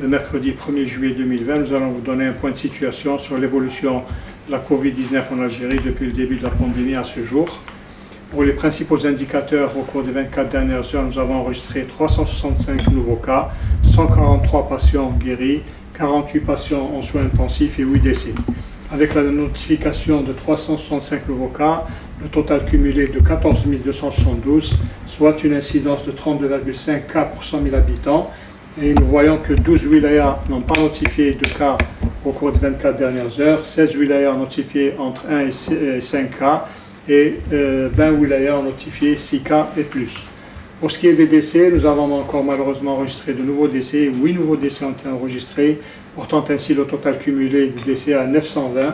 le mercredi 1er juillet 2020. Nous allons vous donner un point de situation sur l'évolution de la Covid-19 en Algérie depuis le début de la pandémie à ce jour. Pour les principaux indicateurs, au cours des 24 dernières heures, nous avons enregistré 365 nouveaux cas, 143 patients guéris, 48 patients en soins intensifs et 8 décès. Avec la notification de 365 nouveaux cas, le total cumulé de 14 272, soit une incidence de 32,5 cas pour 100 000 habitants. Et nous voyons que 12 wilayas n'ont pas notifié de cas au cours des 24 dernières heures, 16 wilayas ont notifié entre 1 et 5 cas, et 20 wilayas ont notifié 6 cas et plus. Pour ce qui est des décès, nous avons encore malheureusement enregistré de nouveaux décès. 8 nouveaux décès ont été enregistrés, portant ainsi le total cumulé des décès à 920.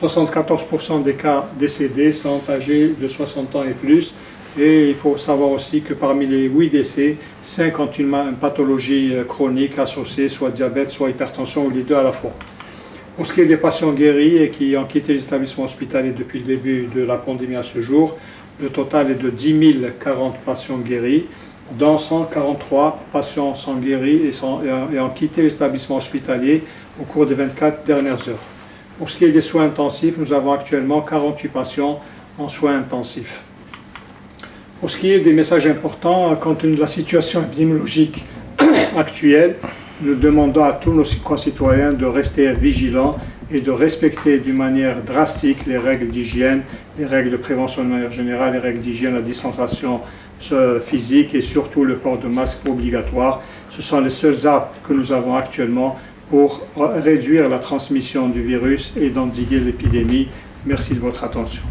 74% des cas décédés sont âgés de 60 ans et plus. Et il faut savoir aussi que parmi les 8 décès, 5 ont une pathologie chronique associée, soit diabète, soit hypertension, ou les deux à la fois. Pour ce qui est des patients guéris et qui ont quitté les établissements hospitaliers depuis le début de la pandémie à ce jour, le total est de 10 040 patients guéris, dont 143 patients sont guéris et ont quitté les établissements hospitaliers au cours des 24 dernières heures. Pour ce qui est des soins intensifs, nous avons actuellement 48 patients en soins intensifs. Pour ce qui est des messages importants, compte tenu de la situation épidémiologique actuelle, nous demandons à tous nos concitoyens de rester vigilants et de respecter d'une manière drastique les règles d'hygiène, les règles de prévention de manière générale, les règles d'hygiène, la distanciation physique et surtout le port de masque obligatoire. Ce sont les seuls armes que nous avons actuellement pour réduire la transmission du virus et d'endiguer l'épidémie. Merci de votre attention.